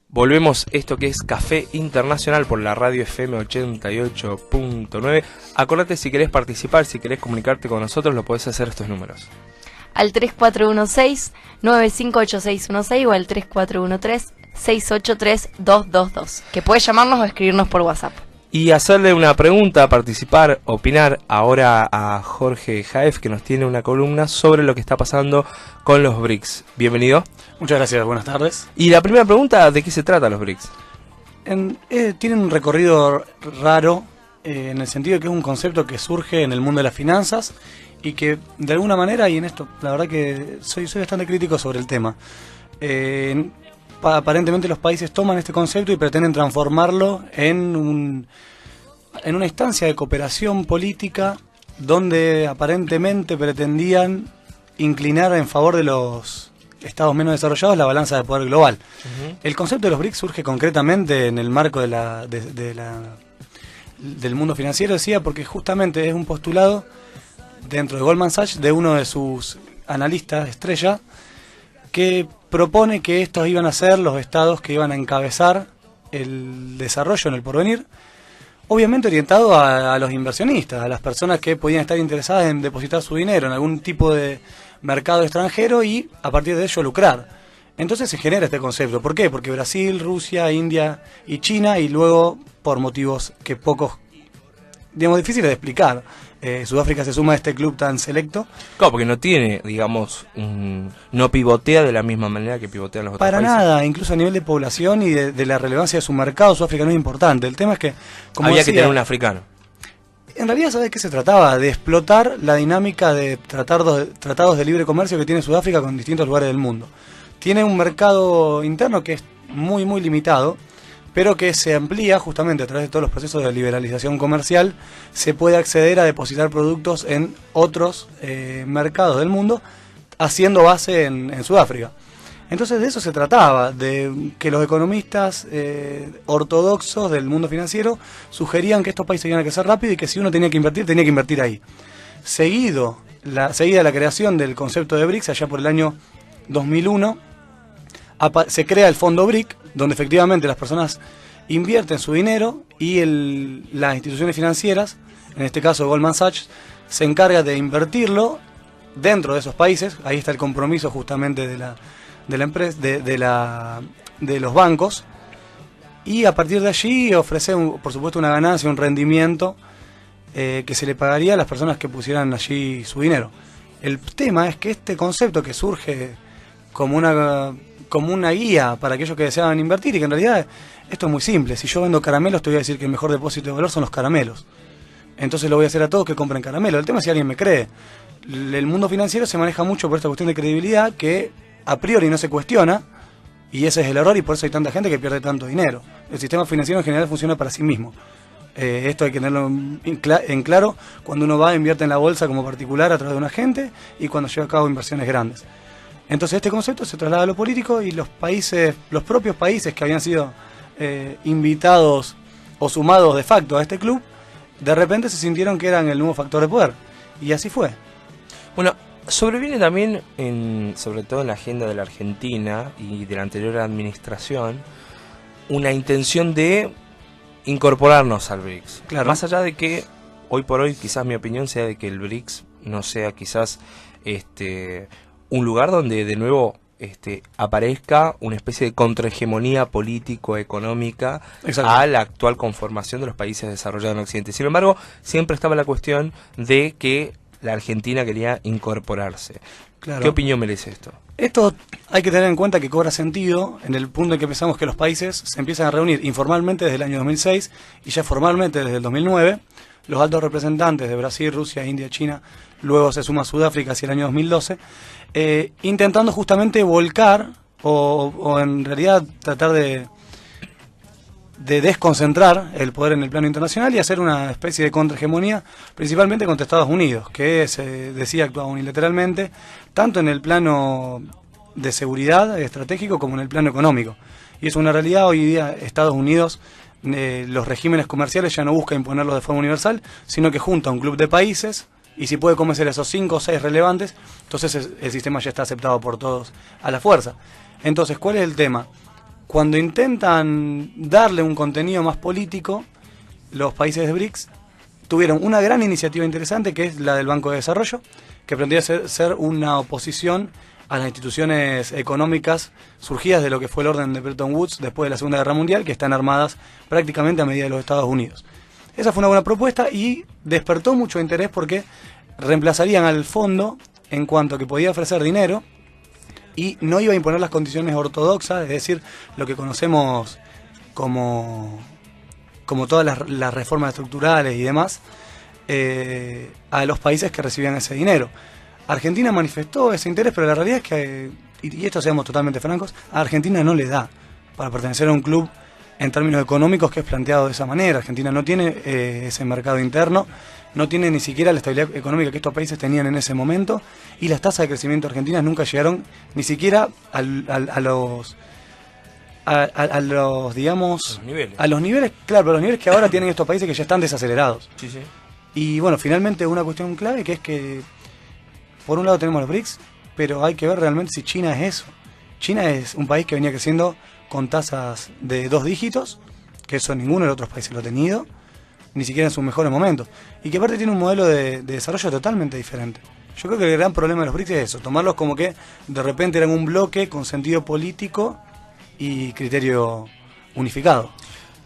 Volvemos esto que es Café Internacional por la radio FM 88.9. Acordate, si querés participar, si querés comunicarte con nosotros, lo podés hacer estos números. Al 3416-958616 o al 3413-683-222. Que puedes llamarnos o escribirnos por WhatsApp. Y hacerle una pregunta, participar, opinar ahora a Jorge Jaef, que nos tiene una columna sobre lo que está pasando con los BRICS. Bienvenido. Muchas gracias, buenas tardes. Y la primera pregunta, ¿de qué se trata los BRICS? Tienen un recorrido raro en el sentido de que es un concepto que surge en el mundo de las finanzas y que de alguna manera, y en esto la verdad que soy bastante crítico sobre el tema, aparentemente los países toman este concepto y pretenden transformarlo en una instancia de cooperación política donde aparentemente pretendían inclinar en favor de los estados menos desarrollados la balanza de poder global. El concepto de los BRICS surge concretamente en el marco del mundo financiero, decía, porque justamente es un postulado dentro de Goldman Sachs de uno de sus analistas estrella que propone que estos iban a ser los estados que iban a encabezar el desarrollo en el porvenir, obviamente orientado a los inversionistas, a las personas que podían estar interesadas en depositar su dinero en algún tipo de mercado extranjero y a partir de ello lucrar. Entonces se genera este concepto. ¿Por qué? Porque Brasil, Rusia, India y China, y luego por motivos que difíciles de explicar, Sudáfrica se suma a este club tan selecto. Claro, porque no tiene, digamos, no pivotea de la misma manera que pivotean los otros países. Para nada, incluso a nivel de población y de la relevancia de su mercado, Sudáfrica no es importante. El tema es que, como había decía, que tener un africano. En realidad, ¿sabes qué se trataba? De explotar la dinámica de tratados de libre comercio que tiene Sudáfrica con distintos lugares del mundo. Tiene un mercado interno que es muy, muy limitado, pero que se amplía justamente a través de todos los procesos de liberalización comercial. Se puede acceder a depositar productos en otros mercados del mundo, haciendo base en Sudáfrica. Entonces de eso se trataba, de que los economistas ortodoxos del mundo financiero sugerían que estos países iban a crecer rápido y que si uno tenía que invertir ahí. Seguida la creación del concepto de BRICS, allá por el año 2001, se crea el fondo BRIC, donde efectivamente las personas invierten su dinero y las instituciones financieras, en este caso Goldman Sachs, se encarga de invertirlo dentro de esos países. Ahí está el compromiso justamente de la empresa, de los bancos, y a partir de allí ofrece por supuesto una ganancia, un rendimiento que se le pagaría a las personas que pusieran allí su dinero. El tema es que este concepto que surge como una guía para aquellos que deseaban invertir, y que en realidad esto es muy simple: si yo vendo caramelos, te voy a decir que el mejor depósito de valor son los caramelos, entonces lo voy a hacer a todos que compren caramelos. El tema es si alguien me cree. El mundo financiero se maneja mucho por esta cuestión de credibilidad que a priori no se cuestiona, y ese es el error, y por eso hay tanta gente que pierde tanto dinero. El sistema financiero en general funciona para sí mismo. Esto hay que tenerlo en claro cuando uno va e invierte en la bolsa como particular a través de un agente, y cuando lleva a cabo inversiones grandes. Entonces este concepto se traslada a lo político, y los propios países que habían sido invitados o sumados de facto a este club, de repente se sintieron que eran el nuevo factor de poder, y así fue. Bueno, sobreviene también, sobre todo en la agenda de la Argentina y de la anterior administración, una intención de incorporarnos al BRICS. Claro. Más allá de que hoy por hoy quizás mi opinión sea de que el BRICS no sea quizás un lugar donde de nuevo aparezca una especie de contrahegemonía político-económica a la actual conformación de los países desarrollados en Occidente. Sin embargo, siempre estaba la cuestión de que la Argentina quería incorporarse. Claro. ¿Qué opinión merece esto? Esto hay que tener en cuenta que cobra sentido en el punto en que pensamos que los países se empiezan a reunir informalmente desde el año 2006 y ya formalmente desde el 2009. Los altos representantes de Brasil, Rusia, India, China, luego se suma Sudáfrica hacia el año 2012, intentando justamente volcar o en realidad tratar de desconcentrar el poder en el plano internacional y hacer una especie de contrahegemonía, principalmente contra Estados Unidos, que se decía actuaba unilateralmente, tanto en el plano de seguridad estratégico como en el plano económico. Y es una realidad. Hoy día Estados Unidos, los regímenes comerciales ya no busca imponerlos de forma universal, sino que junta un club de países, y si puede convencer a esos 5 o 6 relevantes, entonces el sistema ya está aceptado por todos a la fuerza. Entonces, ¿cuál es el tema? Cuando intentan darle un contenido más político, los países de BRICS tuvieron una gran iniciativa interesante, que es la del Banco de Desarrollo, que pretendía ser una oposición a las instituciones económicas surgidas de lo que fue el orden de Bretton Woods después de la Segunda Guerra Mundial, que están armadas prácticamente a medida de los Estados Unidos. Esa fue una buena propuesta y despertó mucho interés porque reemplazarían al fondo en cuanto a que podía ofrecer dinero y no iba a imponer las condiciones ortodoxas, es decir, lo que conocemos como todas las reformas estructurales y demás, a los países que recibían ese dinero. Argentina manifestó ese interés, pero la realidad es que, y esto seamos totalmente francos, a Argentina no le da para pertenecer a un club en términos económicos que es planteado de esa manera. Argentina no tiene ese mercado interno, no tiene ni siquiera la estabilidad económica que estos países tenían en ese momento, y las tasas de crecimiento argentinas nunca llegaron ni siquiera a los digamos, a los niveles, claro, pero los niveles que ahora tienen estos países que ya están desacelerados. Sí, sí. Y bueno, finalmente una cuestión clave, que es que por un lado tenemos los BRICS, pero hay que ver realmente si China es eso. China es un país que venía creciendo con tasas de 2 dígitos, que eso ninguno de los otros países lo ha tenido, ni siquiera en sus mejores momentos, y que aparte tiene un modelo de desarrollo totalmente diferente. Yo creo que el gran problema de los BRICS es eso, tomarlos como que de repente eran un bloque con sentido político y criterio unificado.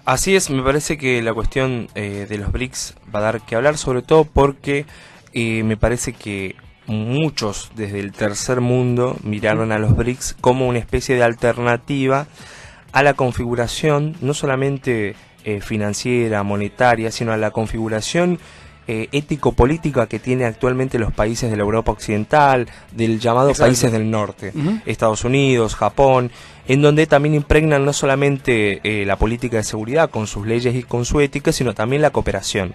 Así es, me parece que la cuestión de los BRICS va a dar que hablar, sobre todo porque me parece que muchos desde el tercer mundo miraron a los BRICS como una especie de alternativa a la configuración, no solamente financiera, monetaria, sino a la configuración ético-política que tiene actualmente los países de la Europa Occidental, del llamado Exacto. países del norte, Estados Unidos, Japón, en donde también impregnan no solamente la política de seguridad con sus leyes y con su ética, sino también la cooperación.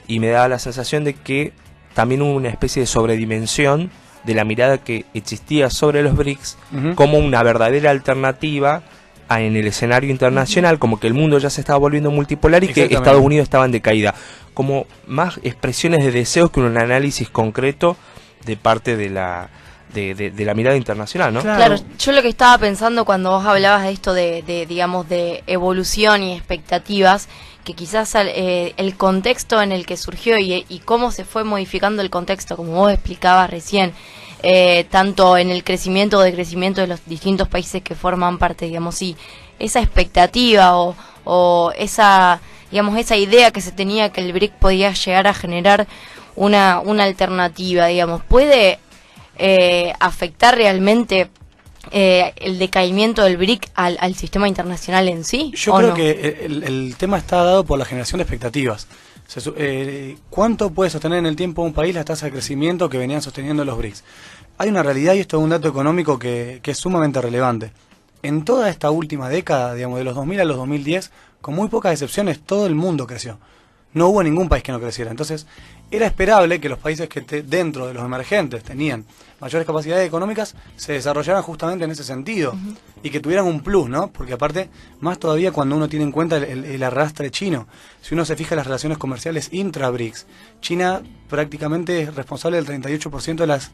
Y me da la sensación de que también hubo una especie de sobredimensión de la mirada que existía sobre los BRICS como una verdadera alternativa en el escenario internacional, como que el mundo ya se estaba volviendo multipolar y que Estados Unidos estaba en decaída, como más expresiones de deseos que un análisis concreto de parte de la mirada internacional, ¿no? Claro, yo lo que estaba pensando cuando vos hablabas de esto digamos, de evolución y expectativas, que quizás el contexto en el que surgió y cómo se fue modificando el contexto, como vos explicabas recién, tanto en el crecimiento o decrecimiento de los distintos países que forman parte, digamos, sí, esa expectativa o esa, digamos, esa idea que se tenía que el BRIC podía llegar a generar una alternativa, digamos, puede afectar realmente el decaimiento del BRIC al sistema internacional en sí. Yo creo que el tema está dado por la generación de expectativas. ¿Cuánto puede sostener en el tiempo un país las tasas de crecimiento que venían sosteniendo los BRICS? Hay una realidad, y esto es un dato económico que es sumamente relevante. En toda esta última década, digamos, de los 2000 a los 2010, con muy pocas excepciones, todo el mundo creció. No hubo ningún país que no creciera. Entonces, era esperable que los países que dentro de los emergentes tenían mayores capacidades económicas se desarrollaran justamente en ese sentido y que tuvieran un plus, ¿no? Porque aparte, más todavía cuando uno tiene en cuenta el arrastre chino. Si uno se fija en las relaciones comerciales intra-BRICS, China prácticamente es responsable del 38% de las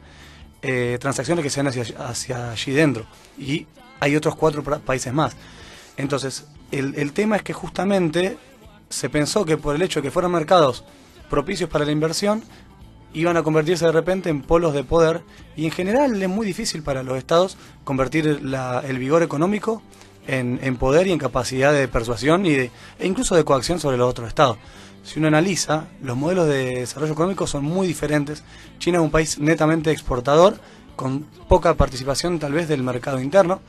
transacciones que se dan hacia allí dentro. Y hay otros 4 países más. Entonces, el tema es que justamente se pensó que por el hecho de que fueran mercados propicios para la inversión, iban a convertirse de repente en polos de poder, y en general es muy difícil para los estados convertir el vigor económico en poder y en capacidad de persuasión e incluso de coacción sobre los otros estados. Si uno analiza, los modelos de desarrollo económico son muy diferentes. China es un país netamente exportador, con poca participación tal vez del mercado interno.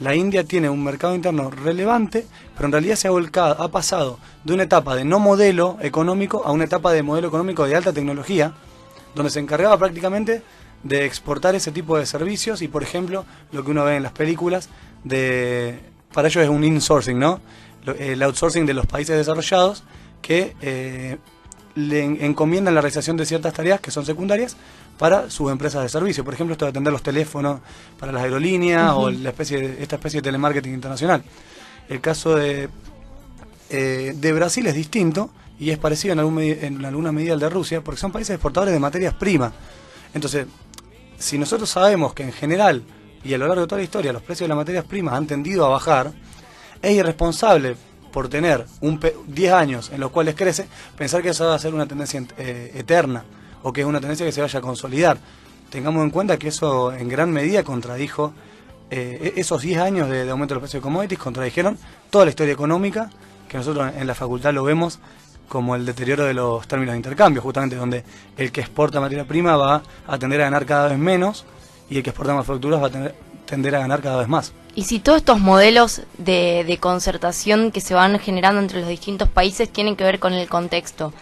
La India tiene un mercado interno relevante, pero en realidad se ha pasado de una etapa de no modelo económico a una etapa de modelo económico de alta tecnología, donde se encargaba prácticamente de exportar ese tipo de servicios y, por ejemplo, lo que uno ve en las películas, para ellos es un insourcing, ¿no? El outsourcing de los países desarrollados que le encomiendan la realización de ciertas tareas que son secundarias para sus empresas de servicio. Por ejemplo, esto de atender los teléfonos para las aerolíneas o esta especie de telemarketing internacional. El caso de Brasil es distinto y es parecido en alguna medida al de Rusia, porque son países exportadores de materias primas. Entonces, si nosotros sabemos que en general y a lo largo de toda la historia los precios de las materias primas han tendido a bajar, Es irresponsable, por tener 10 años en los cuales crece, pensar que eso va a ser una tendencia eterna, o que es una tendencia que se vaya a consolidar. Tengamos en cuenta que eso en gran medida contradijo, esos 10 años de aumento de los precios de commodities contradijeron toda la historia económica, que nosotros en la facultad lo vemos como el deterioro de los términos de intercambio, justamente donde el que exporta materia prima va a tender a ganar cada vez menos y el que exporta manufacturas va a tender a ganar cada vez más. Y si todos estos modelos de concertación que se van generando entre los distintos países tienen que ver con el contexto,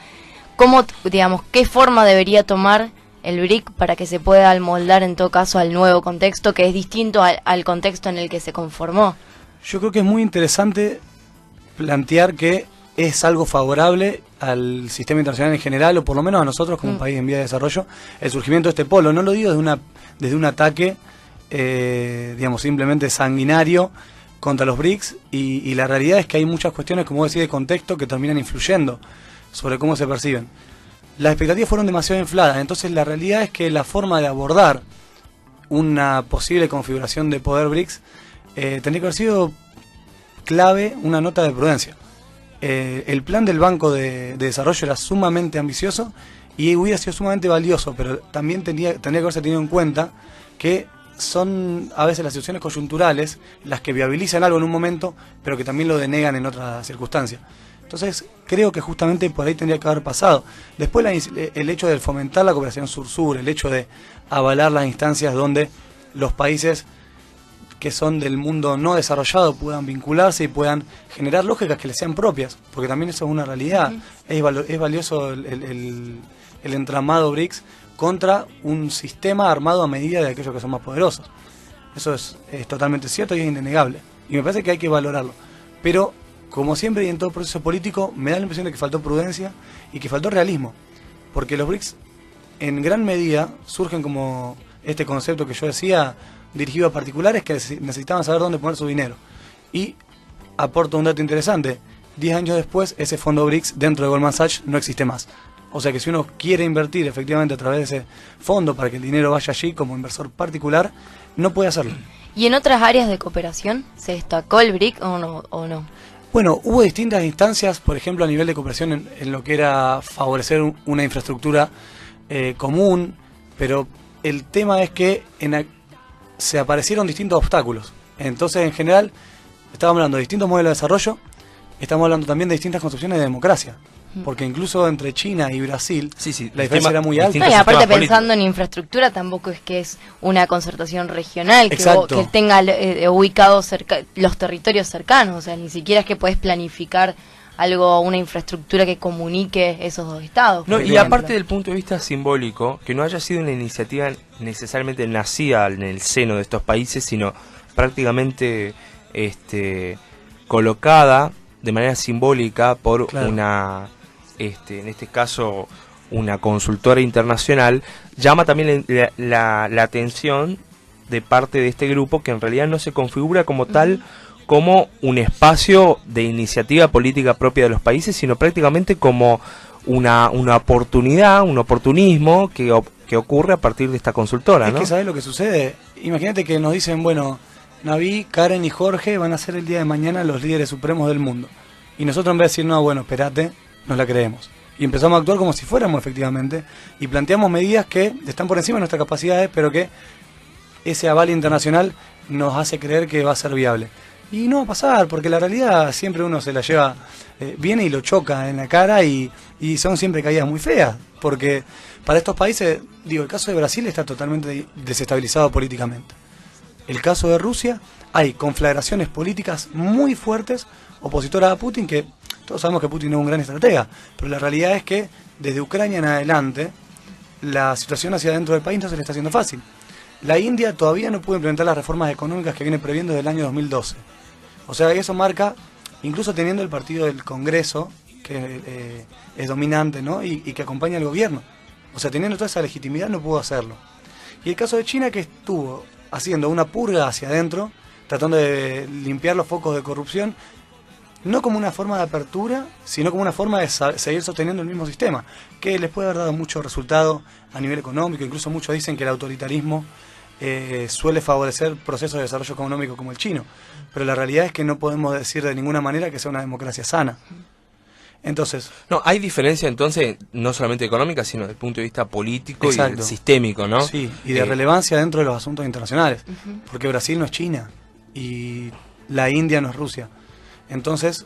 ¿cómo, digamos, qué forma debería tomar el BRIC para que se pueda amoldar en todo caso al nuevo contexto, que es distinto al contexto en el que se conformó? Yo creo que es muy interesante plantear que es algo favorable al sistema internacional en general, o por lo menos a nosotros como un país en vía de desarrollo, el surgimiento de este polo. No lo digo desde un ataque, digamos, simplemente sanguinario contra los BRICS, y la realidad es que hay muchas cuestiones, como vos decís, de contexto que terminan influyendo sobre cómo se perciben. Las expectativas fueron demasiado infladas, entonces la realidad es que la forma de abordar una posible configuración de poder BRICS tendría que haber sido clave una nota de prudencia. El plan del Banco de Desarrollo era sumamente ambicioso y hubiera sido sumamente valioso, pero también tendría que haberse tenido en cuenta que son a veces las situaciones coyunturales las que viabilizan algo en un momento, pero que también lo denegan en otras circunstancias. Entonces creo que justamente por ahí tendría que haber pasado. Después el hecho de fomentar la cooperación sur-sur, el hecho de avalar las instancias donde los países que son del mundo no desarrollado puedan vincularse y puedan generar lógicas que les sean propias, porque también eso es una realidad. Es valioso el entramado BRICS contra un sistema armado a medida de aquellos que son más poderosos. Eso es totalmente cierto y es innegable, y me parece que hay que valorarlo. Pero, como siempre y en todo proceso político, me da la impresión de que faltó prudencia y que faltó realismo, porque los BRICS en gran medida surgen como este concepto que yo decía, dirigido a particulares que necesitaban saber dónde poner su dinero. Y aporto un dato interesante: 10 años después, ese fondo BRICS dentro de Goldman Sachs no existe más. O sea que si uno quiere invertir efectivamente a través de ese fondo para que el dinero vaya allí como inversor particular, no puede hacerlo. ¿Y en otras áreas de cooperación se destacó el BRIC o no? Bueno, hubo distintas instancias, por ejemplo a nivel de cooperación en lo que era favorecer una infraestructura común, pero el tema es que se aparecieron distintos obstáculos. Entonces, en general, estábamos hablando de distintos modelos de desarrollo, estamos hablando también de distintas concepciones de democracia, porque incluso entre China y Brasil la diferencia era muy alta. No, y aparte pensando en infraestructura, tampoco es que es una concertación regional que tenga ubicados los territorios cercanos, o sea, ni siquiera es que podés planificar una infraestructura que comunique esos dos estados. No, y aparte del punto de vista simbólico, que no haya sido una iniciativa necesariamente nacida en el seno de estos países, sino prácticamente colocada de manera simbólica por una, en este caso, una consultora internacional, llama también la atención de parte de este grupo, que en realidad no se configura como tal, como un espacio de iniciativa política propia de los países, sino prácticamente como una oportunidad, un oportunismo que ocurre a partir de esta consultora, ¿no? Es que ¿sabes lo que sucede? Imagínate que nos dicen, bueno, Naví, Karen y Jorge van a ser el día de mañana los líderes supremos del mundo. Y nosotros, en vez de decir, no, bueno, espérate, nos la creemos. Y empezamos a actuar como si fuéramos efectivamente, y planteamos medidas que están por encima de nuestras capacidades, pero que ese aval internacional nos hace creer que va a ser viable. Y no va a pasar, porque la realidad siempre uno se la lleva, viene y lo choca en la cara, y son siempre caídas muy feas, porque para estos países, digo, el caso de Brasil está totalmente desestabilizado políticamente. El caso de Rusia, hay conflagraciones políticas muy fuertes, opositoras a Putin, que todos sabemos que Putin es un gran estratega, pero la realidad es que desde Ucrania en adelante, la situación hacia adentro del país no se le está haciendo fácil. La India todavía no pudo implementar las reformas económicas que viene previendo desde el año 2012. O sea, eso marca, incluso teniendo el partido del Congreso, que es dominante, ¿no? y que acompaña al gobierno. O sea, teniendo toda esa legitimidad no pudo hacerlo. Y el caso de China, que estuvo haciendo una purga hacia adentro, tratando de limpiar los focos de corrupción, no como una forma de apertura, sino como una forma de seguir sosteniendo el mismo sistema, que les puede haber dado mucho resultado a nivel económico. Incluso muchos dicen que el autoritarismo suele favorecer procesos de desarrollo económico como el chino. Pero la realidad es que no podemos decir de ninguna manera que sea una democracia sana. Entonces, no, hay diferencia entonces, no solamente económica, sino desde el punto de vista político exacto, y sistémico, ¿no? Sí, y de relevancia dentro de los asuntos internacionales. Porque Brasil no es China y la India no es Rusia. Entonces,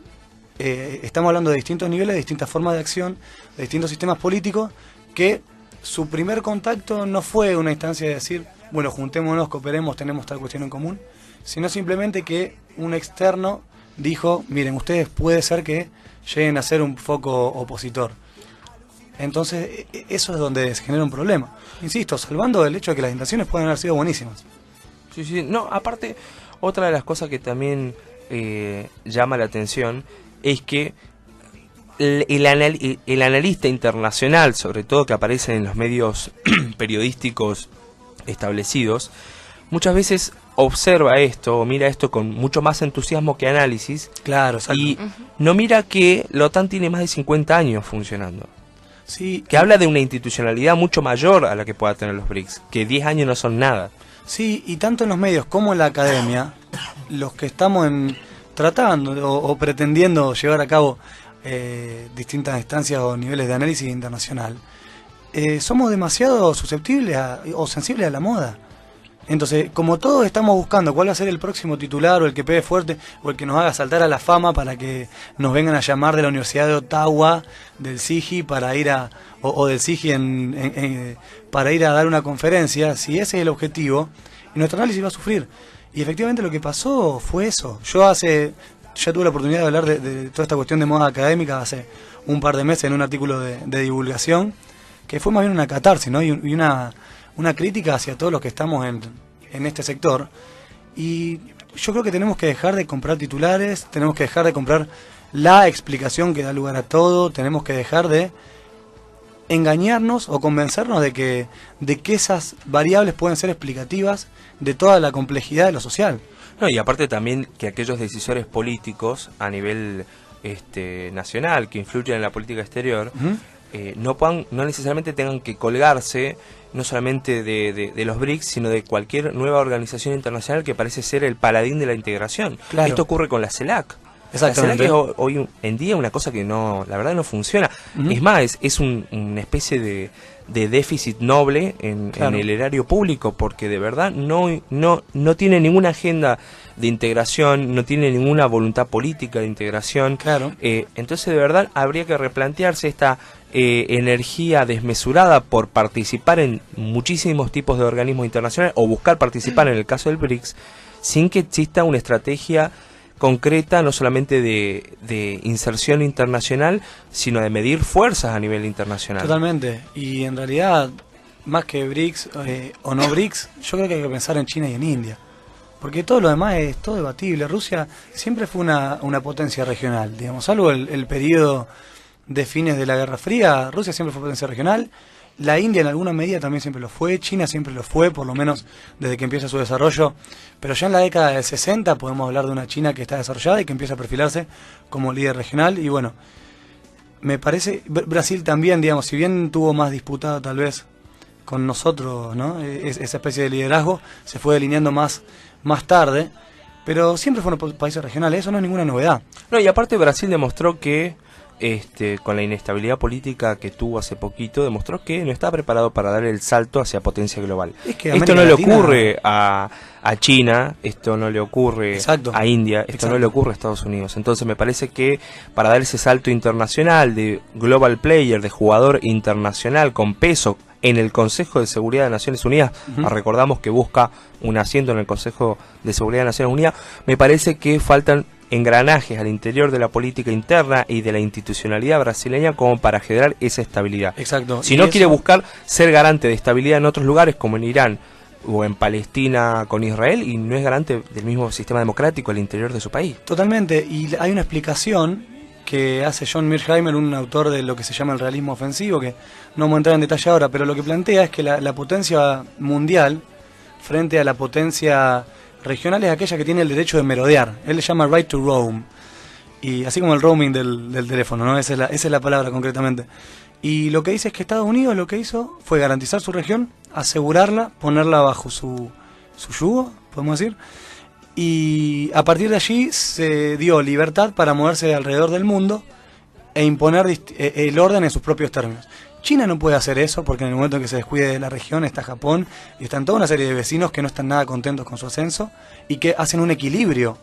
estamos hablando de distintos niveles, de distintas formas de acción, de distintos sistemas políticos, que su primer contacto no fue una instancia de decir, bueno, juntémonos, cooperemos, tenemos tal cuestión en común, sino simplemente que un externo dijo, miren, ustedes puede ser que lleguen a ser un foco opositor. Entonces, eso es donde se genera un problema. Insisto, salvando el hecho de que las intenciones pueden haber sido buenísimas. Sí, sí. No, aparte, otra de las cosas que también llama la atención es que el analista internacional, sobre todo que aparece en los medios periodísticos establecidos, muchas veces observa esto o mira esto con mucho más entusiasmo que análisis. Claro, exacto. Y no mira que la OTAN tiene más de 50 años funcionando. Sí, que habla de una institucionalidad mucho mayor a la que pueda tener los BRICS, que 10 años no son nada. Sí, y tanto en los medios como en la academia, los que estamos tratando o pretendiendo llevar a cabo distintas instancias o niveles de análisis internacional, somos demasiado susceptibles o sensibles a la moda. Entonces, como todos estamos buscando cuál va a ser el próximo titular o el que pegue fuerte o el que nos haga saltar a la fama para que nos vengan a llamar de la Universidad de Ottawa, del CIGI, para ir o del CIGI para ir a dar una conferencia, si ese es el objetivo, nuestro análisis va a sufrir. Y efectivamente lo que pasó fue eso. Ya tuve la oportunidad de hablar de toda esta cuestión de moda académica hace un par de meses en un artículo de divulgación, que fue más bien una catarsis, ¿no? Y una crítica hacia todos los que estamos en este sector. Y yo creo que tenemos que dejar de comprar titulares, tenemos que dejar de comprar la explicación que da lugar a todo, tenemos que dejar de engañarnos o convencernos de que esas variables pueden ser explicativas de toda la complejidad de lo social. No, y aparte también que aquellos decisores políticos a nivel nacional que influyen en la política exterior, no necesariamente tengan que colgarse no solamente de los BRICS, sino de cualquier nueva organización internacional que parece ser el paladín de la integración. Claro. Esto ocurre con la CELAC. Exactamente. La CELAC es hoy en día una cosa que la verdad no funciona. Es más, es una especie de déficit noble en el erario público, porque de verdad no tiene ninguna agenda de integración, no tiene ninguna voluntad política de integración. Claro. Entonces de verdad habría que replantearse esta energía desmesurada por participar en muchísimos tipos de organismos internacionales o buscar participar en el caso del BRICS sin que exista una estrategia concreta, no solamente de inserción internacional, sino de medir fuerzas a nivel internacional. Totalmente. Y en realidad, más que BRICS o no BRICS, yo creo que hay que pensar en China y en India. Porque todo lo demás es todo debatible. Rusia siempre fue una potencia regional, digamos, salvo el periodo de fines de la Guerra Fría. Rusia siempre fue potencia regional. La India en alguna medida también siempre lo fue. China siempre lo fue, por lo menos desde que empieza su desarrollo. Pero ya en la década del 60 podemos hablar de una China que está desarrollada y que empieza a perfilarse como líder regional. Y bueno, me parece, Brasil también, digamos, si bien tuvo más disputado tal vez con nosotros, ¿no? Esa especie de liderazgo se fue delineando más tarde, pero siempre fueron países regionales, eso no es ninguna novedad. No, y aparte Brasil demostró que con la inestabilidad política que tuvo hace poquito, demostró que no está preparado para dar el salto hacia potencia global. Es que esto no le ocurre a China, esto no le ocurre a India, esto no le ocurre a Estados Unidos. Entonces me parece que para dar ese salto internacional de global player, de jugador internacional con peso en el Consejo de Seguridad de Naciones Unidas, recordamos que busca un asiento en el Consejo de Seguridad de Naciones Unidas, me parece que faltan engranajes al interior de la política interna y de la institucionalidad brasileña como para generar esa estabilidad. Exacto. Si no quiere buscar ser garante de estabilidad en otros lugares como en Irán o en Palestina con Israel, y no es garante del mismo sistema democrático al interior de su país. Totalmente, y hay una explicación que hace John Mearsheimer, un autor de lo que se llama el realismo ofensivo, que no vamos a entrar en detalle ahora, pero lo que plantea es que la potencia mundial frente a la potencia regional es aquella que tiene el derecho de merodear. Él le llama right to roam, y así como el roaming del teléfono, ¿no? Esa es la palabra concretamente. Y lo que dice es que Estados Unidos lo que hizo fue garantizar su región, asegurarla, ponerla bajo su su yugo, podemos decir. Y a partir de allí se dio libertad para moverse alrededor del mundo e imponer el orden en sus propios términos. China no puede hacer eso porque en el momento en que se descuide de la región está Japón y están toda una serie de vecinos que no están nada contentos con su ascenso y que hacen un equilibrio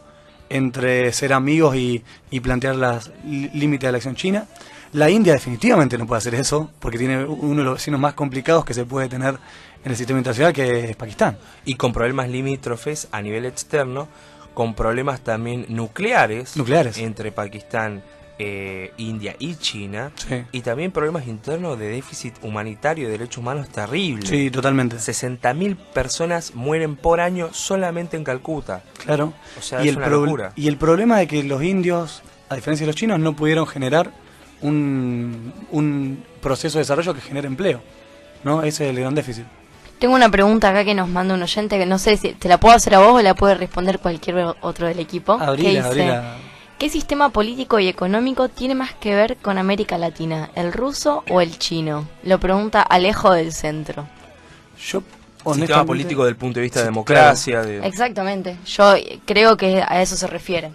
entre ser amigos y plantear los límites de la acción china. La India definitivamente no puede hacer eso porque tiene uno de los vecinos más complicados que se puede tener en el sistema internacional, que es Pakistán. Y con problemas limítrofes a nivel externo, con problemas también nucleares. Entre Pakistán, India y China, sí. Y también problemas internos de déficit humanitario y derechos humanos terribles. Sí, totalmente. 60.000 personas mueren por año solamente en Calcuta. Claro. O sea, es una locura. Y el problema de que los indios, a diferencia de los chinos, no pudieron generar un proceso de desarrollo que genere empleo, ¿no? Ese es el gran déficit. Tengo una pregunta acá que nos manda un oyente, que no sé si te la puedo hacer a vos o la puede responder cualquier otro del equipo. Abrila. ¿Qué sistema político y económico tiene más que ver con América Latina, el ruso o el chino? Lo pregunta Alejo del Centro. Yo, sistema político del punto de vista de democracia. Claro. Exactamente, yo creo que a eso se refiere.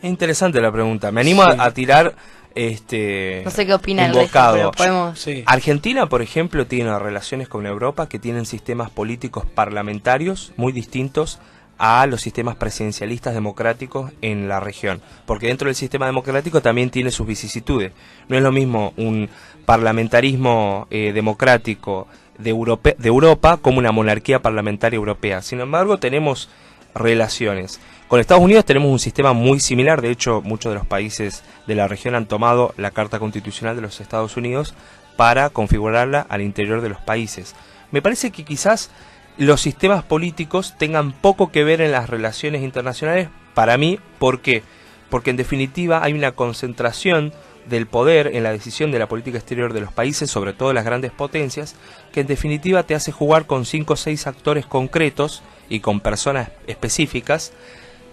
Es interesante la pregunta. Me animo a tirar... no sé qué opina el resto, pero podemos... Sí. Argentina, por ejemplo, tiene relaciones con Europa que tienen sistemas políticos parlamentarios muy distintos a los sistemas presidencialistas democráticos en la región, porque dentro del sistema democrático también tiene sus vicisitudes. No es lo mismo un parlamentarismo democrático de Europa como una monarquía parlamentaria europea. Sin embargo, tenemos relaciones. Con Estados Unidos tenemos un sistema muy similar. De hecho, muchos de los países de la región han tomado la Carta Constitucional de los Estados Unidos para configurarla al interior de los países. Me parece que quizás los sistemas políticos tengan poco que ver en las relaciones internacionales, para mí. ¿Por qué? Porque en definitiva hay una concentración del poder en la decisión de la política exterior de los países, sobre todo las grandes potencias, que en definitiva te hace jugar con 5 o 6 actores concretos y con personas específicas,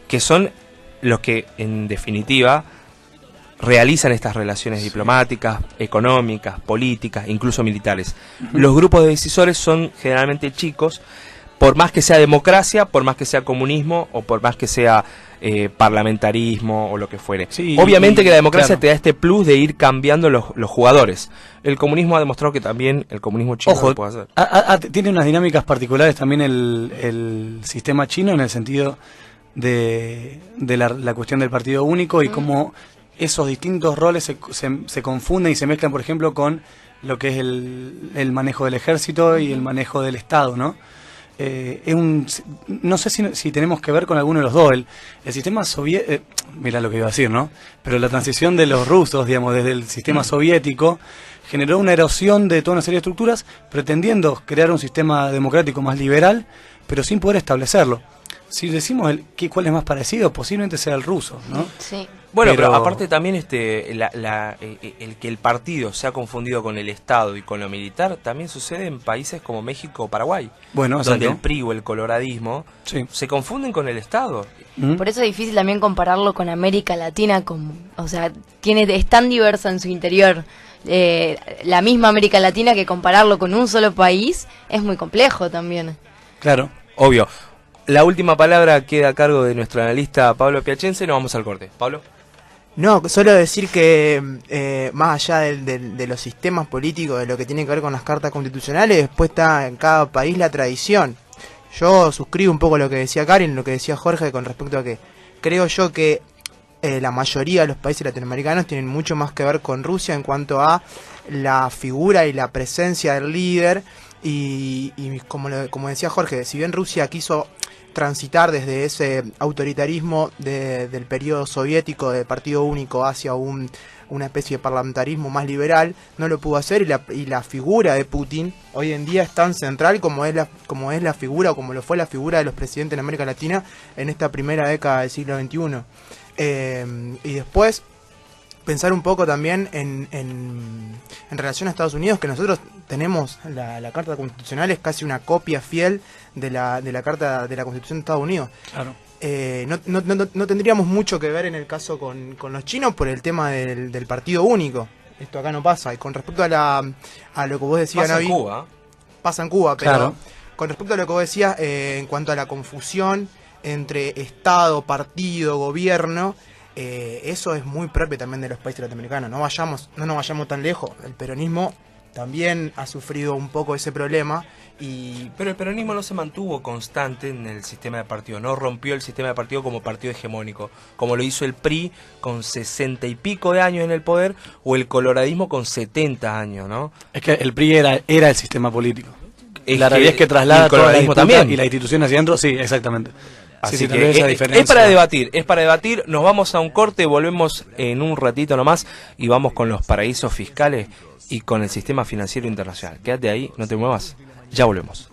que son los que en definitiva realizan estas relaciones diplomáticas, económicas, políticas, incluso militares. Los grupos de decisores son generalmente chicos, por más que sea democracia, por más que sea comunismo o por más que sea parlamentarismo o lo que fuere. Sí, obviamente que la democracia te da este plus de ir cambiando los jugadores. El comunismo ha demostrado que también el comunismo chino lo puede hacer. Tiene unas dinámicas particulares también el sistema chino, en el sentido de la cuestión del partido único y cómo esos distintos roles se confunden y se mezclan, por ejemplo, con lo que es el manejo del ejército y el manejo del Estado, ¿no? No sé si tenemos que ver con alguno de los dos. El sistema soviético, mira lo que iba a decir, ¿no? Pero la transición de los rusos, digamos, desde el sistema soviético, generó una erosión de toda una serie de estructuras, pretendiendo crear un sistema democrático más liberal, pero sin poder establecerlo. Si decimos cuál es más parecido, posiblemente sea el ruso, ¿no? Sí. Bueno, pero aparte también el que el partido se ha confundido con el Estado y con lo militar también sucede en países como México o Paraguay, donde el PRI o el coloradismo se confunden con el Estado. Por eso es difícil también compararlo con América Latina, o sea, es tan diversa en su interior la misma América Latina, que compararlo con un solo país es muy complejo también. Claro, obvio. La última palabra queda a cargo de nuestro analista Pablo Piacenza y nos vamos al corte. Pablo. No, solo decir que más allá de los sistemas políticos, de lo que tiene que ver con las cartas constitucionales, después está en cada país la tradición. Yo suscribo un poco lo que decía Karin, lo que decía Jorge, con respecto a que creo yo que la mayoría de los países latinoamericanos tienen mucho más que ver con Rusia en cuanto a la figura y la presencia del líder. Y como decía Jorge, si bien Rusia quiso transitar desde ese autoritarismo del periodo soviético de partido único hacia una especie de parlamentarismo más liberal, no lo pudo hacer, y la figura de Putin hoy en día es tan central como es la figura, o como lo fue la figura de los presidentes en América Latina en esta primera década del siglo XXI. Y después pensar un poco también en relación a Estados Unidos, que nosotros tenemos la Carta Constitucional, es casi una copia fiel de la Carta de la Constitución de Estados Unidos. Claro. No tendríamos mucho que ver en el caso con los chinos por el tema del partido único. Esto acá no pasa. Y con respecto a lo que vos decías, pasa Navi, en Cuba. Pasa en Cuba, pero claro. con respecto a lo que vos decías, en cuanto a la confusión entre Estado, partido, gobierno, eso es muy propio también de los países latinoamericanos. No nos vayamos tan lejos. El peronismo también ha sufrido un poco ese problema. Pero el peronismo no se mantuvo constante en el sistema de partido, no rompió el sistema de partido como partido hegemónico, como lo hizo el PRI con 60 y pico de años en el poder, o el coloradismo con 70 años, ¿no? Es que el PRI era el sistema político. La que realidad es que traslada el toda la coloradismo disputa también. y la institución hacia adentro, sí, exactamente. Así Sí, que tal vez esa diferencia. es para debatir, nos vamos a un corte, volvemos en un ratito nomás y vamos con los paraísos fiscales y con el sistema financiero internacional. Quédate ahí, no te muevas, ya volvemos.